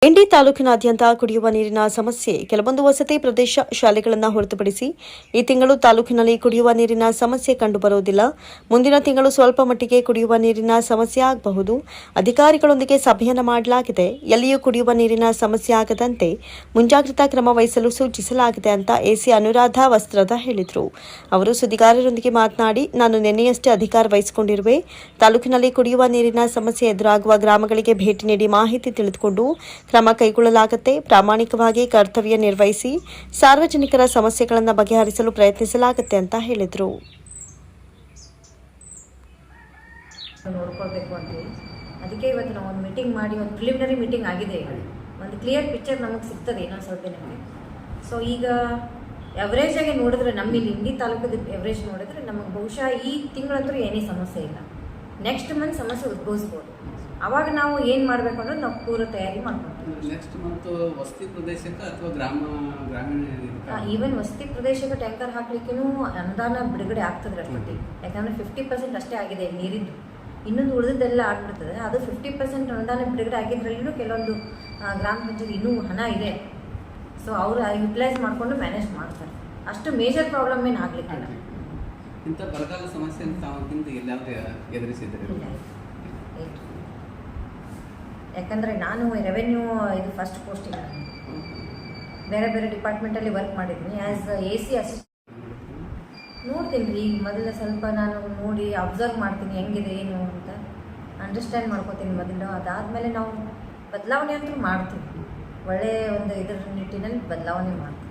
ಇಂಡಿ ತಾಲೂಕಿನಾದ್ಯಂತ ಕುಡಿಯುವ ನೀರಿನ ಸಮಸ್ಯೆ. ಕೆಲವೊಂದು ವಸತಿ ಪ್ರದೇಶ ಶಾಲೆಗಳನ್ನು ಹೊರತುಪಡಿಸಿ ಈ ತಿಂಗಳು ತಾಲೂಕಿನಲ್ಲಿ ಕುಡಿಯುವ ನೀರಿನ ಸಮಸ್ಯೆ ಕಂಡುಬರುವುದಿಲ್ಲ. ಮುಂದಿನ ತಿಂಗಳು ಸ್ವಲ್ಪ ಮಟ್ಟಿಗೆ ಕುಡಿಯುವ ನೀರಿನ ಸಮಸ್ಯೆ ಆಗಬಹುದು. ಅಧಿಕಾರಿಗಳೊಂದಿಗೆ ಸಭೆಯನ್ನು ಮಾಡಲಾಗಿದೆ. ಎಲ್ಲಿಯೂ ಕುಡಿಯುವ ನೀರಿನ ಸಮಸ್ಯೆ ಆಗದಂತೆ ಮುಂಜಾಗ್ರತಾ ಕ್ರಮ ವಹಿಸಲು ಸೂಚಿಸಲಾಗಿದೆ ಅಂತ ಎಸಿ ಅನುರಾಧ ವಸ್ತ್ರದ ಹೇಳಿದರು. ಅವರು ಸುದ್ದಿಗಾರರೊಂದಿಗೆ ಮಾತನಾಡಿ, ನಾನು ನಿನ್ನೆಯಷ್ಟೇ ಅಧಿಕಾರ ವಹಿಸಿಕೊಂಡಿರುವೆ. ತಾಲೂಕಿನಲ್ಲಿ ಕುಡಿಯುವ ನೀರಿನ ಸಮಸ್ಯೆ ಎದುರಾಗುವ ಗ್ರಾಮಗಳಿಗೆ ಭೇಟಿ ನೀಡಿ ಮಾಹಿತಿ ತಿಳಿದುಕೊಂಡು ಕ್ರಮ ಕೈಗೊಳ್ಳಲಾಗುತ್ತೆ. ಪ್ರಾಮಾಣಿಕವಾಗಿ ಕರ್ತವ್ಯ ನಿರ್ವಹಿಸಿ ಸಾರ್ವಜನಿಕರ ಸಮಸ್ಯೆಗಳನ್ನು ಬಗೆಹರಿಸಲು ಪ್ರಯತ್ನಿಸಲಾಗುತ್ತೆ ಅಂತ ಹೇಳಿದರು. ನೋಡ್ಕೊಳ್ಬೇಕು ಅಂತೇಳಿ ಅದಕ್ಕೆ ಇವತ್ತು ನಾವು ಒಂದು ಮೀಟಿಂಗ್ ಮಾಡಿ ಒಂದು ಪ್ರಿಲಿಮಿನರಿ ಮೀಟಿಂಗ್ ಆಗಿದೆ. ಒಂದು ಕ್ಲಿಯರ್ ಪಿಕ್ಚರ್ ನಮಗೆ ಸಿಗ್ತದೆ ಇನ್ನೊಂದು ಸ್ವಲ್ಪ ದಿನಕ್ಕೆ. ಸೊ ಈಗ ಎವರೇಜ್ ಆಗಿ ನೋಡಿದ್ರೆ ನಮ್ಮಲ್ಲಿ ಇಂಡಿ ತಾಲೂಕದ ಎವರೇಜ್ ನೋಡಿದ್ರೆ ನಮಗೆ ಬಹುಶಃ ಈ ತಿಂಗಳಂತೂ ಏನೇ ಸಮಸ್ಯೆ ಇಲ್ಲ. ನೆಕ್ಸ್ಟ್ ಮಂತ್ ಸಮಸ್ಯೆ ಉದ್ಭವಿಸ್ಬೋದು. ಅವಾಗ ನಾವು ಏನು ಮಾಡಬೇಕು ಅನ್ನೋದು ನಾವು ಪೂರ್ವ ತಯಾರಿ ಮಾಡ್ಕೊತೀವಿ. ನೆಕ್ಸ್ಟ್ ಮಂತ್ ವಸತಿ ಪ್ರದೇಶಕ್ಕೆ ಅಥವಾ ಗ್ರಾಮೀಣ ಈವನ್ ವಸತಿ ಪ್ರದೇಶಕ್ಕೆ ಟ್ಯಾಂಕರ್ ಹಾಕ್ಲಿಕ್ಕೂ ಅನುದಾನ ಬಿಡುಗಡೆ ಆಗ್ತದೆ ಅಷ್ಟೊತ್ತಿಗೆ. ಯಾಕಂದರೆ 50% ಅಷ್ಟೇ ಆಗಿದೆ ನೀರಿದ್ದು. ಇನ್ನೊಂದು ಉಳಿದೆಲ್ಲ ಆಗ್ಬಿಡ್ತದೆ. ಅದು 50% ಅನುದಾನ ಬಿಡುಗಡೆ ಆಗಿದ್ರಲ್ಲೂ ಕೆಲವೊಂದು ಗ್ರಾಮ ಪಂಚಾಯತ್ ಇನ್ನೂ ಹಣ ಇದೆ. ಸೊ ಅವರು ಯುಟಿಲೈಸ್ ಮಾಡಿಕೊಂಡು ಮ್ಯಾನೇಜ್ ಮಾಡ್ತಾರೆ. ಅಷ್ಟು ಮೇಜರ್ ಪ್ರಾಬ್ಲಮ್ ಏನು ಆಗಲಿಕ್ಕಿಲ್ಲ. ಇಂಥ ಬರಗಾಲ ಸಮಸ್ಯೆ ತಾವಕ್ಕಿಂತ ಎಲ್ಲಾದರೂ ಎದುರಿಸಿದ್ರೆ ಯಾಕಂದರೆ ನಾನು ರೆವೆನ್ಯೂ ಇದು ಫಸ್ಟ್ ಪೋಸ್ಟಿಂಗ್ ಬೇರೆ ಬೇರೆ ಡಿಪಾರ್ಟ್ಮೆಂಟಲ್ಲಿ ವರ್ಕ್ ಮಾಡಿದ್ದೀನಿ. ಆ್ಯಸ್ AC ಅಸಿಸ್ಟೆಂಟ್ ನೋಡ್ತೀನಿ ರೀ. ಈಗ ಮೊದಲು ಸ್ವಲ್ಪ ನಾನು ನೋಡಿ ಅಬ್ಸರ್ವ್ ಮಾಡ್ತೀನಿ ಹೆಂಗಿದೆ ಏನು ಅಂತ ಅಂಡರ್ಸ್ಟ್ಯಾಂಡ್ ಮಾಡ್ಕೋತೀನಿ ಮೊದಲು. ಅದಾದಮೇಲೆ ನಾವು ಬದಲಾವಣೆ ಅಂತೂ ಮಾಡ್ತೀವಿ. ಒಳ್ಳೆಯ ಒಂದು ಇದರ ನಿಟ್ಟಿನಲ್ಲಿ ಬದಲಾವಣೆ ಮಾಡ್ತೀವಿ.